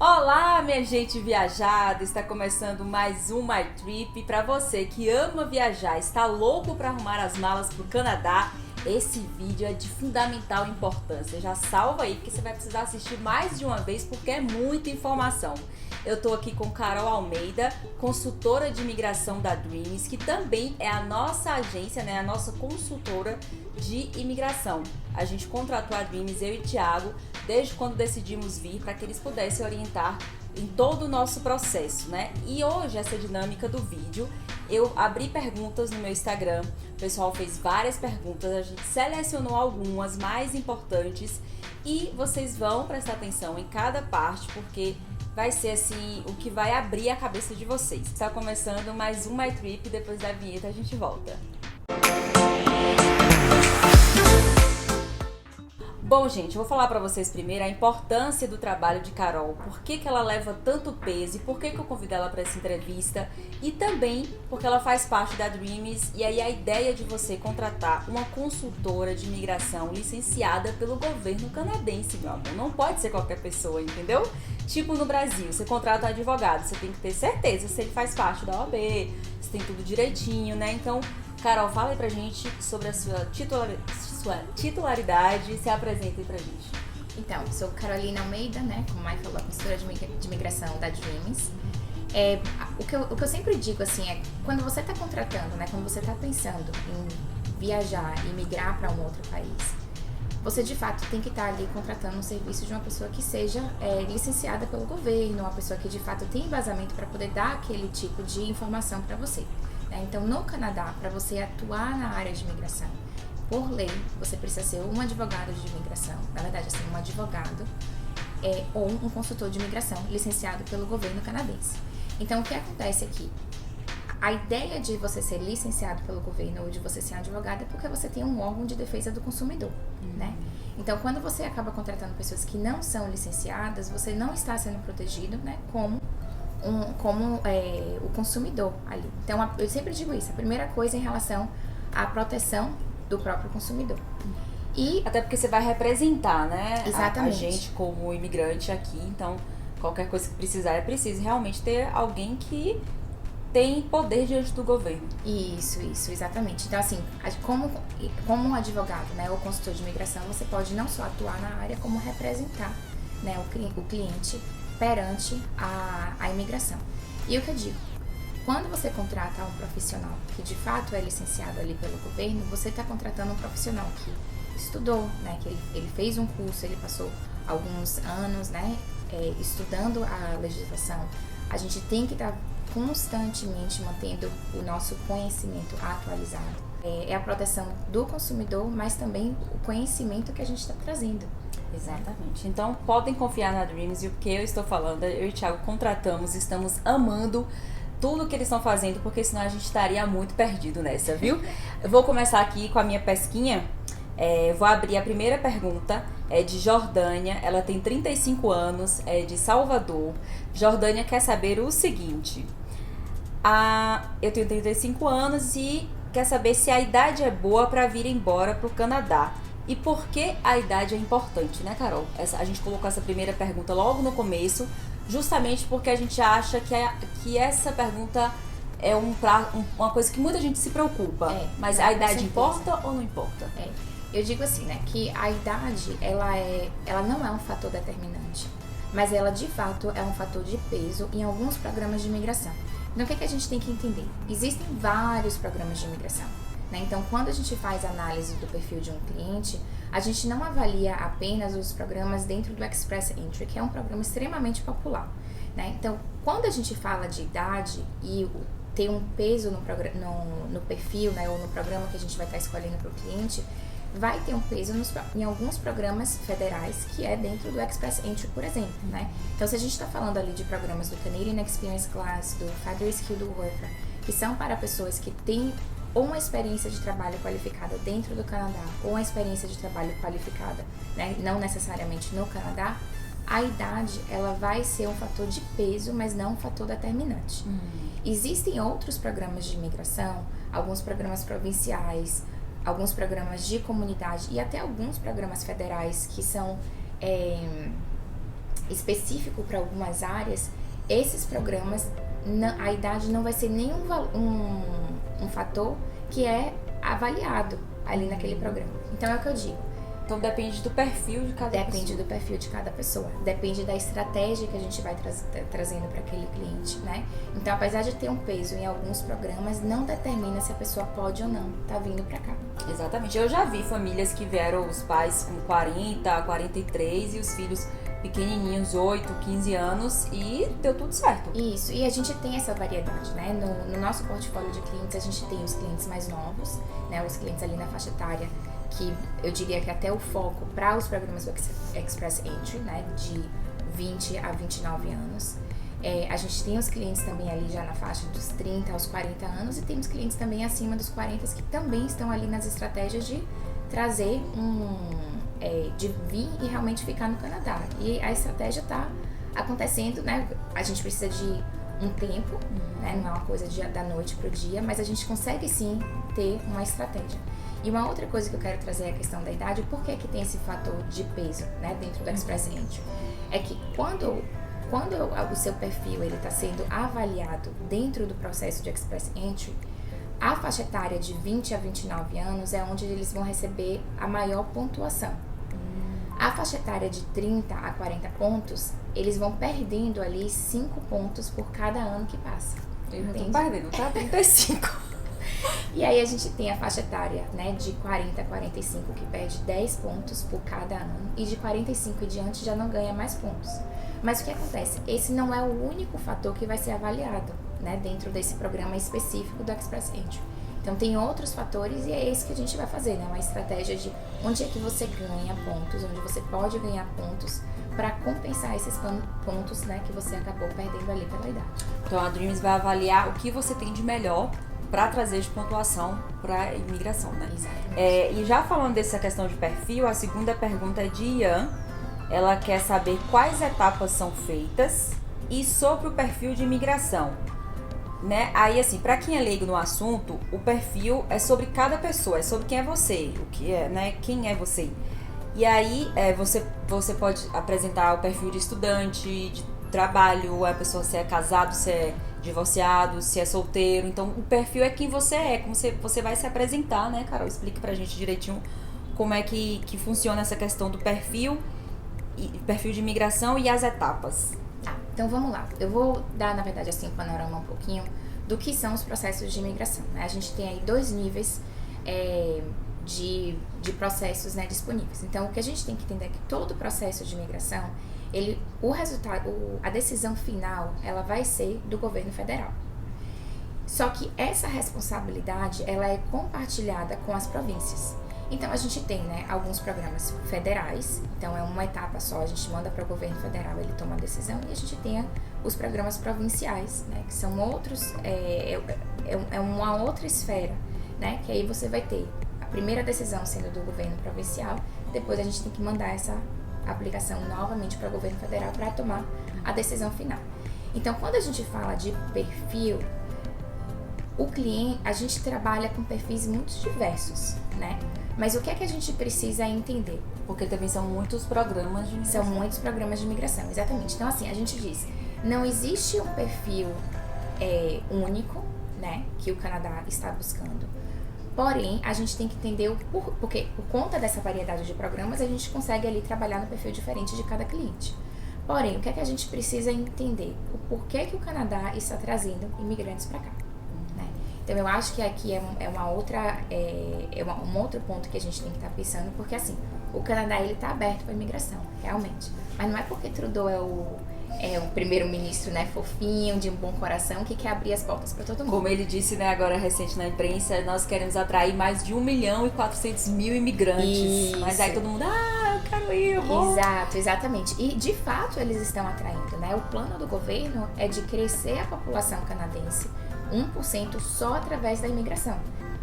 Olá, minha gente viajada! Está começando mais um My Trip. Para você que ama viajar, está louco para arrumar as malas para o Canadá, esse vídeo é de fundamental importância. Já salva aí porque você vai precisar assistir mais de uma vez porque é muita informação. Eu tô aqui com Carol Almeida, consultora de imigração da Dreams, que também é a nossa agência, né, a nossa consultora de imigração. A gente contratou a Dreams, eu e Thiago, desde quando decidimos vir, para que eles pudessem orientar em todo o nosso processo, né? E hoje, essa dinâmica do vídeo, eu abri perguntas no meu Instagram, o pessoal fez várias perguntas, a gente selecionou algumas mais importantes e vocês vão prestar atenção em cada parte, porque vai ser assim, o que vai abrir a cabeça de vocês. Está começando mais um My Trip, depois da vinheta a gente volta. Bom, gente, eu vou falar pra vocês primeiro a importância do trabalho de Carol, por que ela leva tanto peso e por que eu convidei ela para essa entrevista e também porque ela faz parte da Dreams e aí a ideia de você contratar uma consultora de imigração licenciada pelo governo canadense, meu amor, não pode ser qualquer pessoa, entendeu? Tipo no Brasil, você contrata um advogado, você tem que ter certeza se ele faz parte da OAB, se tem tudo direitinho, né? Então, Carol, fala aí pra gente sobre a sua titularidade, se apresenta aí pra gente. Então, sou Carolina Almeida, né, como a Mai falou, consultora de imigração da Dreams. O que eu sempre digo, assim, é quando você está contratando, né, quando você está pensando em viajar e migrar para um outro país, você de fato tem que estar ali contratando um serviço de uma pessoa que seja licenciada pelo governo, uma pessoa que de fato tem embasamento para poder dar aquele tipo de informação para você. Né? Então, no Canadá, para você atuar na área de imigração, por lei, você precisa ser um advogado de imigração, na verdade, assim, um advogado ou um consultor de imigração licenciado pelo governo canadense. Então, o que acontece aqui? A ideia de você ser licenciado pelo governo ou de você ser um advogado é porque você tem um órgão de defesa do consumidor, né? Então, quando você acaba contratando pessoas que não são licenciadas, você não está sendo protegido, né, como o consumidor ali. Então, eu sempre digo isso, a primeira coisa em relação à proteção do próprio consumidor. E até porque você vai representar, né? Exatamente. A gente como imigrante aqui, então qualquer coisa que precisar é preciso realmente ter alguém que tem poder diante do governo. Isso, exatamente. Então, assim, como um advogado, né, ou consultor de imigração, você pode não só atuar na área, como representar, né, o cliente perante a imigração. E o que eu digo? Quando você contrata um profissional que de fato é licenciado ali pelo governo, você está contratando um profissional que estudou, né, que ele fez um curso, ele passou alguns anos, né, estudando a legislação. A gente tem que estar constantemente mantendo o nosso conhecimento atualizado. É a proteção do consumidor, mas também o conhecimento que a gente está trazendo. Exatamente. Então, podem confiar na Dreams e o que eu estou falando, eu e o Thiago contratamos, estamos amando tudo que eles estão fazendo, porque senão a gente estaria muito perdido nessa, viu? Eu vou começar aqui com a minha pesquinha. Vou abrir a primeira pergunta, é de Jordânia, ela tem 35 anos, é de Salvador. Jordânia quer saber o seguinte: eu tenho 35 anos e quer saber se a idade é boa para vir embora para o Canadá. E por que a idade é importante, né, Carol? A gente colocou essa primeira pergunta logo no começo, justamente porque a gente acha que essa pergunta é uma coisa que muita gente se preocupa. Mas a idade importa ou não importa? Eu digo assim, né, que a idade, ela não é um fator determinante, mas ela de fato é um fator de peso em alguns programas de imigração. Então, o que a gente tem que entender? Existem vários programas de imigração. Então, quando a gente faz a análise do perfil de um cliente, a gente não avalia apenas os programas dentro do Express Entry, que é um programa extremamente popular. Então, quando a gente fala de idade e ter um peso no perfil, ou no programa que a gente vai estar escolhendo para o cliente, vai ter um peso em alguns programas federais, que é dentro do Express Entry, por exemplo. Então, se a gente está falando ali de programas do Canadian Experience Class, do Federal Skilled Worker, que são para pessoas que têm ou uma experiência de trabalho qualificada dentro do Canadá, ou uma experiência de trabalho qualificada, não necessariamente no Canadá, a idade ela vai ser um fator de peso, mas não um fator determinante. Existem outros programas de imigração, alguns programas provinciais, alguns programas de comunidade e até alguns programas federais que são específico para algumas áreas, esses programas, a idade não vai ser nenhum um fator que é avaliado ali naquele programa. Então é o que eu digo. Então depende do perfil de cada pessoa. Depende do perfil de cada pessoa. Depende da estratégia que a gente vai trazendo para aquele cliente, né? Então, apesar de ter um peso em alguns programas, não determina se a pessoa pode ou não tá vindo para cá. Exatamente. Eu já vi famílias que vieram os pais com 40, 43 e os filhos pequenininhos, 8, 15 anos, e deu tudo certo. Isso, e a gente tem essa variedade, né? No nosso portfólio de clientes, a gente tem os clientes mais novos, né? Os clientes ali na faixa etária, que eu diria que até o foco para os programas do Express Entry, né? De 20 a 29 anos. A gente tem os clientes também ali já na faixa dos 30 aos 40 anos, e temos clientes também acima dos 40 que também estão ali nas estratégias de trazer de vir e realmente ficar no Canadá. E a estratégia está acontecendo, né? A gente precisa de um tempo, né? Não é uma coisa da noite pro dia, mas a gente consegue sim ter uma estratégia. E uma outra coisa que eu quero trazer é a questão da idade. Por que tem esse fator de peso, né, dentro do Express Entry? É que quando o seu perfil está sendo avaliado dentro do processo de Express Entry, a faixa etária de 20 a 29 anos é onde eles vão receber a maior pontuação. A faixa etária de 30 a 40 pontos, eles vão perdendo ali 5 pontos por cada ano que passa. Eu já tô perdendo, tá? 35. E aí a gente tem a faixa etária, né, de 40 a 45, que perde 10 pontos por cada ano, e de 45 e diante já não ganha mais pontos. Mas o que acontece? Esse não é o único fator que vai ser avaliado, né, dentro desse programa específico do Express Entry. Então tem outros fatores, e é esse que a gente vai fazer, né, uma estratégia de onde é que você ganha pontos, onde você pode ganhar pontos para compensar esses pontos, né, que você acabou perdendo ali pela idade. Então a Dreams vai avaliar o que você tem de melhor para trazer de pontuação para a imigração, né? Exatamente. E já falando dessa questão de perfil, a segunda pergunta é de Ian. Ela quer saber quais etapas são feitas e sobre o perfil de imigração, né? Aí, assim, para quem é leigo no assunto, o perfil é sobre cada pessoa, é sobre quem é você, o que é, né? Quem é você. E aí, você pode apresentar o perfil de estudante, de trabalho, a pessoa se é casado, se é divorciado, se é solteiro. Então, o perfil é quem você é, como você vai se apresentar, né, Carol? Explica pra gente direitinho como é que funciona essa questão do perfil de imigração e as etapas. Então, vamos lá. Eu vou dar, na verdade, assim, um panorama um pouquinho do que são os processos de imigração, né? A gente tem aí 2 níveis de processos, né, disponíveis. Então, o que a gente tem que entender é que todo processo de imigração, a decisão final, ela vai ser do governo federal. Só que essa responsabilidade, ela é compartilhada com as províncias. Então, a gente tem, né, alguns programas federais, então é uma etapa só, a gente manda para o governo federal, ele toma a decisão, e a gente tem os programas provinciais, né, que são outros, é uma outra esfera, né, que aí você vai ter a primeira decisão sendo do governo provincial, depois a gente tem que mandar essa aplicação novamente para o governo federal para tomar a decisão final. Então, quando a gente fala de perfil, o cliente, a gente trabalha com perfis muito diversos, né? Mas o que é que a gente precisa entender? Porque também são muitos programas de imigração. São muitos programas de imigração, exatamente. Então, assim, a gente diz, não existe um perfil único, né, que o Canadá está buscando. Porém, a gente tem que entender porque por conta dessa variedade de programas, a gente consegue ali trabalhar no perfil diferente de cada cliente. Porém, o que é que a gente precisa entender? O porquê que o Canadá está trazendo imigrantes para cá, né? Então, eu acho que aqui um outro ponto que a gente tem que estar pensando, porque assim, o Canadá ele está aberto para imigração, realmente. Mas não é porque Trudeau é o primeiro-ministro, né, fofinho, de um bom coração, que quer abrir as portas para todo mundo. Como ele disse, né, agora recente na imprensa, nós queremos atrair mais de 1.400.000 imigrantes. Isso. Mas aí todo mundo, eu quero ir, eu vou. Exato, exatamente. E de fato eles estão atraindo, né? O plano do governo é de crescer a população canadense 1% só através da imigração.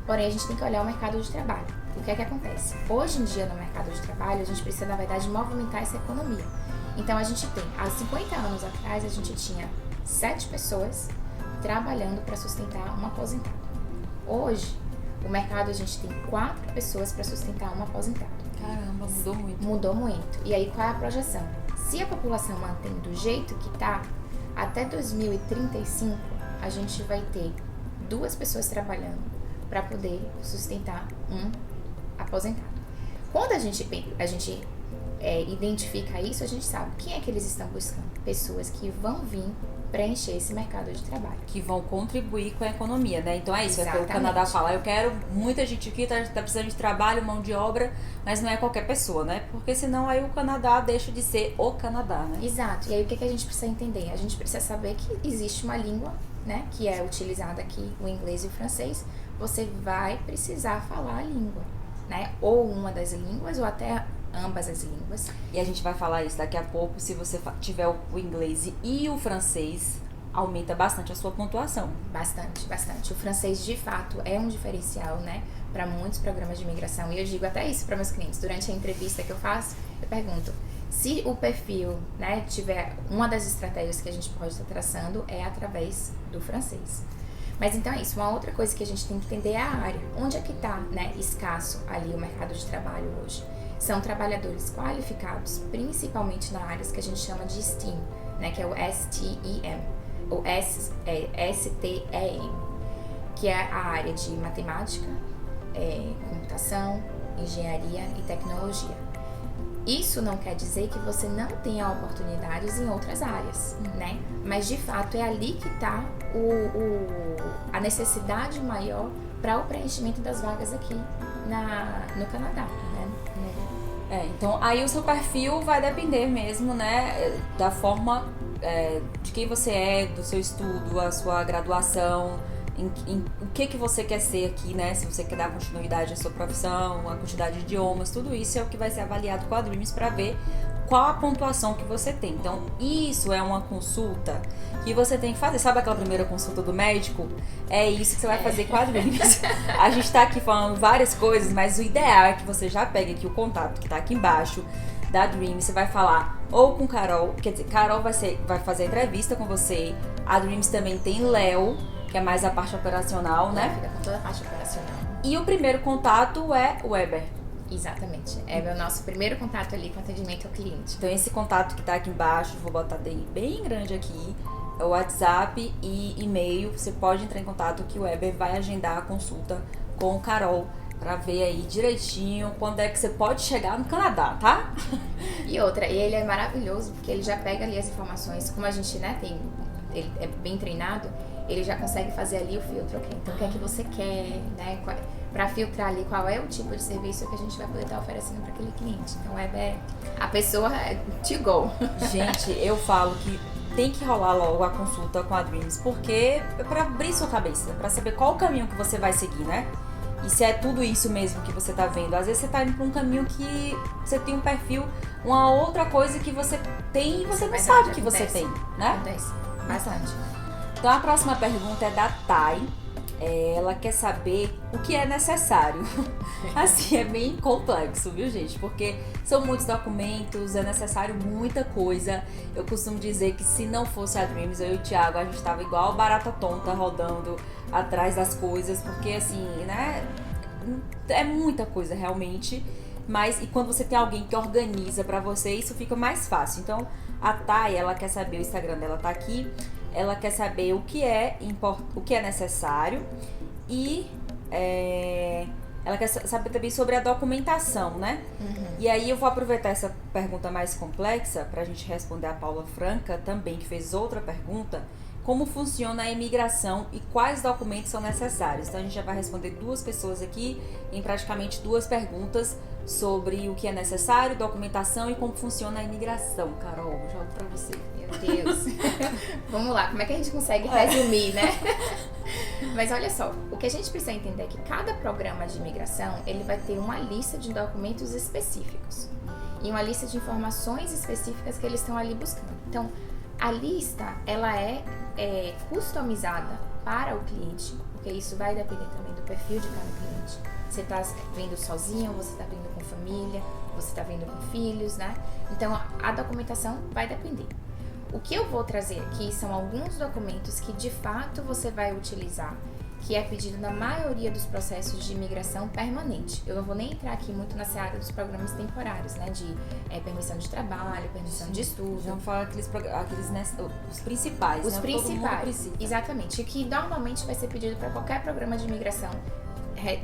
Porém, a gente tem que olhar o mercado de trabalho. O que é que acontece? Hoje em dia, no mercado de trabalho, a gente precisa, na verdade, movimentar essa economia. Então, a gente tem, há 50 anos atrás, a gente tinha 7 pessoas trabalhando para sustentar um aposentado. Hoje, o mercado, a gente tem 4 pessoas para sustentar um aposentado. Caramba, mudou muito. Mudou muito. E aí, qual é a projeção? Se a população mantém do jeito que está, até 2035 a gente vai ter 2 pessoas trabalhando para poder sustentar um aposentado. Quando a gente identifica isso, a gente sabe quem é que eles estão buscando. Pessoas que vão vir preencher esse mercado de trabalho. Que vão contribuir com a economia, né? Então é isso, é o que o Exatamente. Canadá fala. Eu quero muita gente aqui, tá precisando de trabalho, mão de obra, mas não é qualquer pessoa, né? Porque senão aí o Canadá deixa de ser o Canadá, né? Exato. E aí o que a gente precisa entender? A gente precisa saber que existe uma língua, né? Que é utilizada aqui, o inglês e o francês. Você vai precisar falar a língua, né? Ou uma das línguas, ou até ambas as línguas. E a gente vai falar isso daqui a pouco. Se você tiver o inglês e o francês, aumenta bastante a sua pontuação. Bastante, bastante. O francês, de fato, é um diferencial, né, para muitos programas de imigração. E eu digo até isso para meus clientes. Durante a entrevista que eu faço, eu pergunto se o perfil, né, tiver... Uma das estratégias que a gente pode estar traçando é através do francês. Mas então é isso. Uma outra coisa que a gente tem que entender é a área. Onde é que está, né, escasso ali o mercado de trabalho hoje? São trabalhadores qualificados, principalmente na áreas que a gente chama de STEAM, né, que é o STEM, ou STEM, que é a área de matemática, computação, engenharia e tecnologia. Isso não quer dizer que você não tenha oportunidades em outras áreas, né? Mas de fato é ali que está a necessidade maior para o preenchimento das vagas aqui no Canadá, né? Então aí o seu perfil vai depender mesmo, né, da forma de quem você é, do seu estudo, a sua graduação, o que você quer ser aqui, né, se você quer dar continuidade à sua profissão, a quantidade de idiomas, tudo isso é o que vai ser avaliado com a Dreams para ver qual a pontuação que você tem. Então isso é uma consulta que você tem que fazer. Sabe aquela primeira consulta do médico? É isso que você vai fazer com a Dreams. A gente tá aqui falando várias coisas, mas o ideal é que você já pegue aqui o contato que tá aqui embaixo da Dreams. Você vai falar ou com Carol, quer dizer, Carol vai fazer a entrevista com você. A Dreams também tem Léo, que é mais a parte operacional, né? Fica com toda a parte operacional. E o primeiro contato é o Weber. Exatamente. É o nosso primeiro contato ali com atendimento ao cliente. Então esse contato que tá aqui embaixo, vou botar bem grande aqui, é o WhatsApp e e-mail. Você pode entrar em contato que o Weber vai agendar a consulta com o Carol pra ver aí direitinho quando é que você pode chegar no Canadá, tá? E outra, ele é maravilhoso porque ele já pega ali as informações, como a gente, né, ele é bem treinado, ele já consegue fazer ali o filtro, ok? Então o que é que você quer, né? Para filtrar ali qual é o tipo de serviço que a gente vai poder estar oferecendo para aquele cliente. Então a pessoa to go. Gente, eu falo que tem que rolar logo a consulta com a Dreams, porque é pra abrir sua cabeça, pra saber qual o caminho que você vai seguir, né? E se é tudo isso mesmo que você tá vendo. Às vezes você tá indo pra um caminho que você tem um perfil, uma outra coisa que você tem e você não sabe que você tem, né? Acontece bastante. Então a próxima pergunta é da Thay. Ela quer saber o que é necessário. Assim, é bem complexo, viu, gente? Porque são muitos documentos, é necessário muita coisa. Eu costumo dizer que se não fosse a Dreams, eu e o Thiago, a gente tava igual barata tonta, rodando atrás das coisas. Porque, assim, né? É muita coisa, realmente. Mas, e quando você tem alguém que organiza pra você, isso fica mais fácil. Então, a Thay, ela quer saber, o Instagram dela tá aqui. Ela quer saber o que é necessário e ela quer saber também sobre a documentação, né? Uhum. E aí eu vou aproveitar essa pergunta mais complexa para a gente responder a Paula Franca também, que fez outra pergunta. Como funciona a imigração e quais documentos são necessários? Então a gente já vai responder 2 pessoas aqui em praticamente 2 perguntas sobre o que é necessário, documentação e como funciona a imigração. Carol, jogo para você. Meu Deus. Vamos lá, como é que a gente consegue resumir, né? Mas olha só, o que a gente precisa entender é que cada programa de imigração, ele vai ter uma lista de documentos específicos e uma lista de informações específicas que eles estão ali buscando. Então, a lista, ela é customizada para o cliente, porque isso vai depender também do perfil de cada cliente. Você está vindo sozinho, você está vindo com família, você está vindo com filhos, né? Então, a documentação vai depender. O que eu vou trazer aqui são alguns documentos que, de fato, você vai utilizar que é pedido na maioria dos processos de imigração permanente. Eu não vou nem entrar aqui muito na seara dos programas temporários, né? De permissão de trabalho, permissão de estudo. Vamos falar aqueles né, os principais, Os né? principais, exatamente. Que normalmente vai ser pedido para qualquer programa de imigração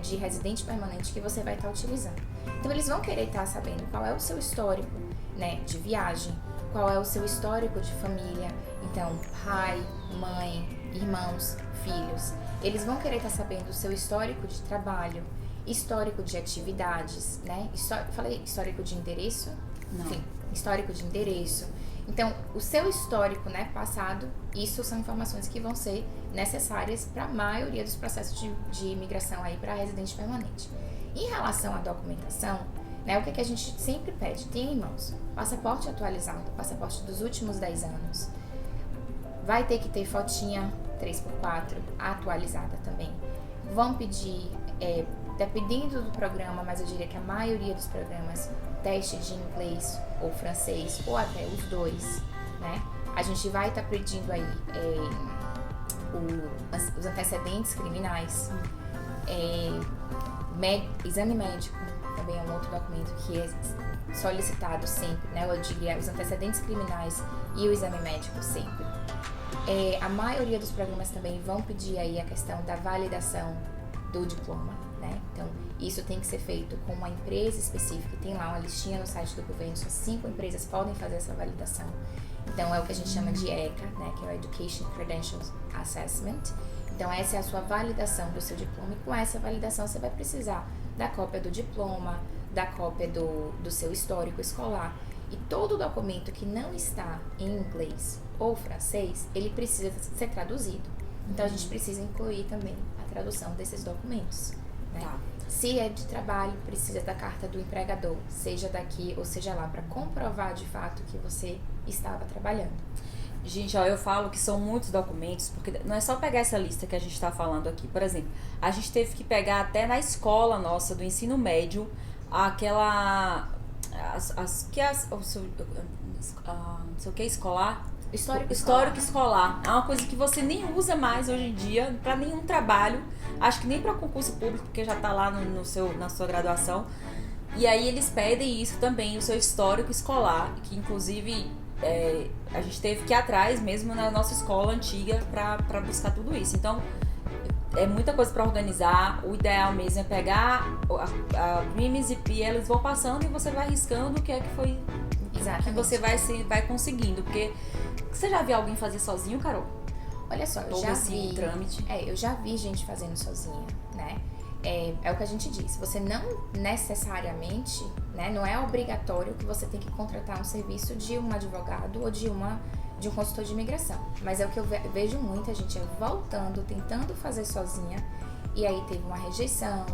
de residente permanente que você vai estar utilizando. Então, eles vão querer estar sabendo qual é o seu histórico, né? De viagem, qual é o seu histórico de família. Então, pai, mãe, irmãos, filhos. Eles vão querer estar sabendo o seu histórico de trabalho, histórico de atividades, né? Falei histórico de endereço? Não. Enfim, histórico de endereço. Então, o seu histórico, né, passado, isso são informações que vão ser necessárias para a maioria dos processos de imigração aí para residente permanente. Em relação à documentação, né, o que a gente sempre pede? Tem em mãos passaporte atualizado, passaporte dos últimos 10 anos. Vai ter que ter fotinha 3x4 atualizada também. Vão pedir, dependendo do programa, mas eu diria que a maioria dos programas, teste de inglês ou francês, ou até os dois, né? A gente vai estar pedindo aí os antecedentes criminais, exame médico, também é um outro documento que é solicitado sempre, né? Eu diria os antecedentes criminais e o exame médico sempre. A maioria dos programas também vão pedir aí a questão da validação do diploma, né? Então, isso tem que ser feito com uma empresa específica. Tem lá uma listinha no site do governo, só 5 empresas podem fazer essa validação. Então, é o que a gente chama de ECA, né? Que é o Education Credentials Assessment. Então, essa é a sua validação do seu diploma. E com essa validação, você vai precisar da cópia do diploma, da cópia do seu histórico escolar. E todo documento que não está em inglês ou francês, ele precisa ser traduzido. Então, a gente precisa incluir também a tradução desses documentos, né? Tá. Se é de trabalho, precisa da carta do empregador, seja daqui ou seja lá, para comprovar de fato que você estava trabalhando. Gente, ó, eu falo que são muitos documentos, porque não é só pegar essa lista que a gente está falando aqui. Por exemplo, a gente teve que pegar até na escola nossa, do ensino médio, aquela... não sei o que, escolar? Histórico escolar. É uma coisa que você nem usa mais hoje em dia, para nenhum trabalho. Acho que nem para concurso público, porque já tá lá na sua graduação. E aí eles pedem isso também, o seu histórico escolar, que inclusive... a gente teve que ir atrás mesmo na nossa escola antiga para buscar tudo isso. Então, é muita coisa para organizar. O ideal mesmo é pegar a Grimes e Pia, eles vão passando e você vai riscando o que é que foi. Exatamente. Que você vai conseguindo. Porque você já viu alguém fazer sozinho, Carol? Olha só, eu já vi. Trâmite. Eu já vi gente fazendo sozinha, né? É o que a gente diz. Você não necessariamente, né, não é obrigatório que você tem que contratar um serviço de um advogado ou de um consultor de imigração. Mas é o que eu vejo muita gente voltando, tentando fazer sozinha, e aí teve uma rejeição,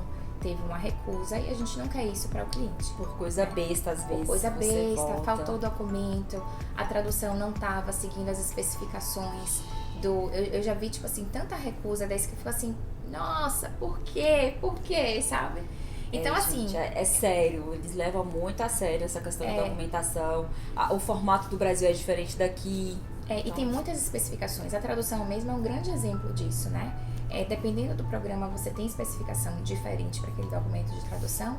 teve uma recusa, e a gente não quer isso para o cliente. Por coisa besta, às vezes. Por coisa besta, faltou documento, a tradução não estava seguindo as especificações eu já vi, tipo assim, tanta recusa desse que ficou assim, nossa, por quê? Por quê? Sabe? Então, assim... Gente, é sério, eles levam muito a sério essa questão da documentação. O formato do Brasil é diferente daqui. Então... E tem muitas especificações. A tradução mesmo é um grande exemplo disso, né? Dependendo do programa, você tem especificação diferente para aquele documento de tradução.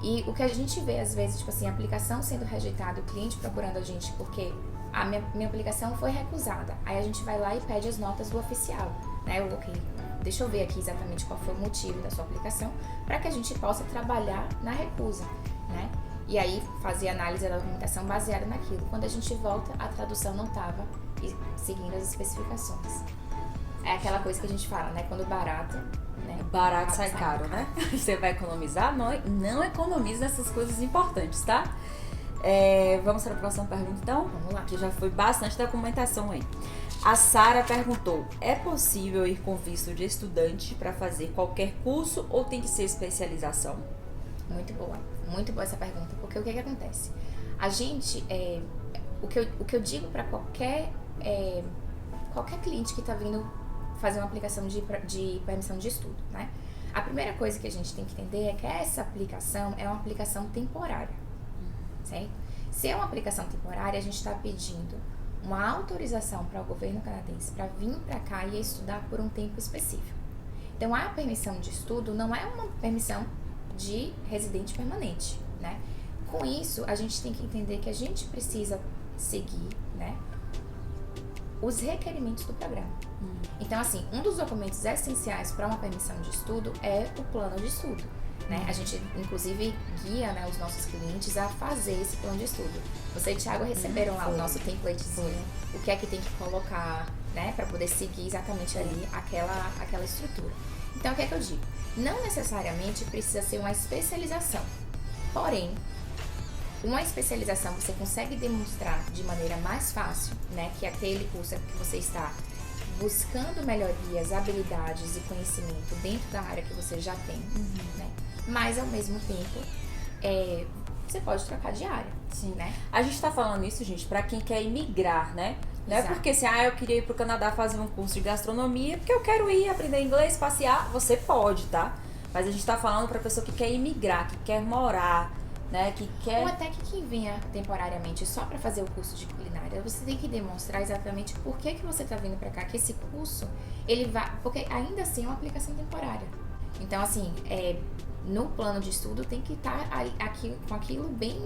E o que a gente vê, às vezes, tipo assim, a aplicação sendo rejeitada, o cliente procurando a gente porque a minha aplicação foi recusada. Aí a gente vai lá e pede as notas do oficial, né? Deixa eu ver aqui exatamente qual foi o motivo da sua aplicação, para que a gente possa trabalhar na recusa, né? E aí fazer análise da documentação baseada naquilo. Quando a gente volta, a tradução não estava seguindo as especificações. É aquela coisa que a gente fala, né? Quando barato, né? Barato sai caro, né? Você vai economizar? Não economize nessas coisas importantes, tá? Vamos para a próxima pergunta, então? Vamos lá. Que já foi bastante documentação aí. A Sara perguntou: é possível ir com visto de estudante para fazer qualquer curso ou tem que ser especialização? Muito boa essa pergunta, porque o que acontece? A gente, o que eu digo para qualquer cliente que está vindo fazer uma aplicação de permissão de estudo, né? A primeira coisa que a gente tem que entender é que essa aplicação é uma aplicação temporária, certo? Se é uma aplicação temporária, a gente está pedindo uma autorização para o governo canadense para vir para cá e estudar por um tempo específico. Então, a permissão de estudo não é uma permissão de residente permanente, né? Com isso, a gente tem que entender que a gente precisa seguir, né, os requerimentos do programa. Então, assim, um dos documentos essenciais para uma permissão de estudo é o plano de estudo, né? A gente, inclusive, guia, né, os nossos clientes a fazer esse plano de estudo. Você e o Thiago receberam lá o nosso templatezinho, o que é que tem que colocar, né, para poder seguir exatamente ali aquela estrutura. Então, o que é que eu digo? Não necessariamente precisa ser uma especialização, porém, uma especialização você consegue demonstrar de maneira mais fácil, né, que aquele curso é que você está buscando melhorias, habilidades e conhecimento dentro da área que você já tem, né? Mas ao mesmo tempo, você pode trocar de área. Sim, né? A gente tá falando isso, gente, pra quem quer imigrar, né? Não é Exato. porque assim, eu queria ir pro Canadá fazer um curso de gastronomia, porque eu quero ir aprender inglês, passear. Você pode, tá? Mas a gente tá falando pra pessoa que quer imigrar, que quer morar, né? Que quer... Ou até que quem venha temporariamente só para fazer o curso de culinária, você tem que demonstrar exatamente por que você está vindo para cá, que esse curso, ele vai... Porque ainda assim é uma aplicação temporária. Então, assim, no plano de estudo tem que estar aqui, com aquilo bem...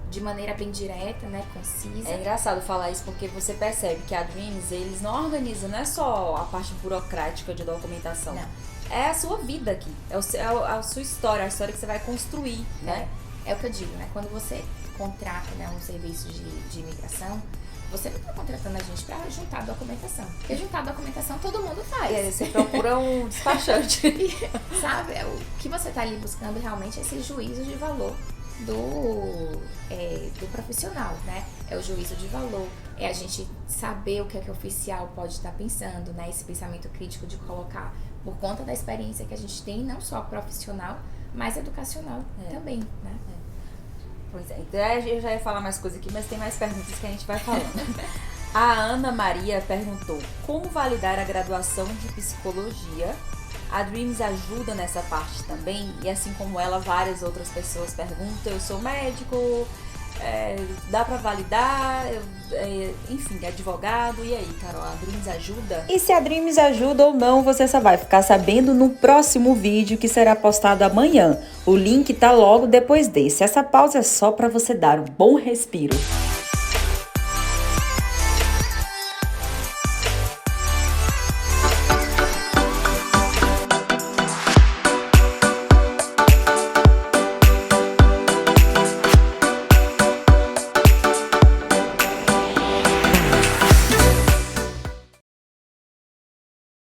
de maneira bem direta, né, concisa. É engraçado falar isso porque você percebe que a Dreams, eles não organizam, não é só a parte burocrática de documentação. Não. É a sua vida aqui, é a sua história, a história que você vai construir, né? É o que eu digo, né? Quando você contrata, né, um serviço de imigração, você não está contratando a gente para juntar documentação. Porque juntar documentação todo mundo faz. Você procura um despachante. Sabe? O que você está ali buscando realmente é esse juízo de valor do profissional, né? É o juízo de valor, é a gente saber o que é que o oficial pode estar pensando, né? Esse pensamento crítico de colocar por conta da experiência que a gente tem, não só profissional, mas educacional também, né? Pois é, então eu já ia falar mais coisa aqui, mas tem mais perguntas que a gente vai falando. A Ana Maria perguntou: como validar a graduação de psicologia? A Dreams ajuda nessa parte também, e assim como ela, várias outras pessoas perguntam: eu sou médico, dá pra validar, enfim, advogado, e aí, Carol, a Dreams ajuda? E se a Dreams ajuda ou não, você só vai ficar sabendo no próximo vídeo que será postado amanhã. O link tá logo depois desse. Essa pausa é só pra você dar um bom respiro.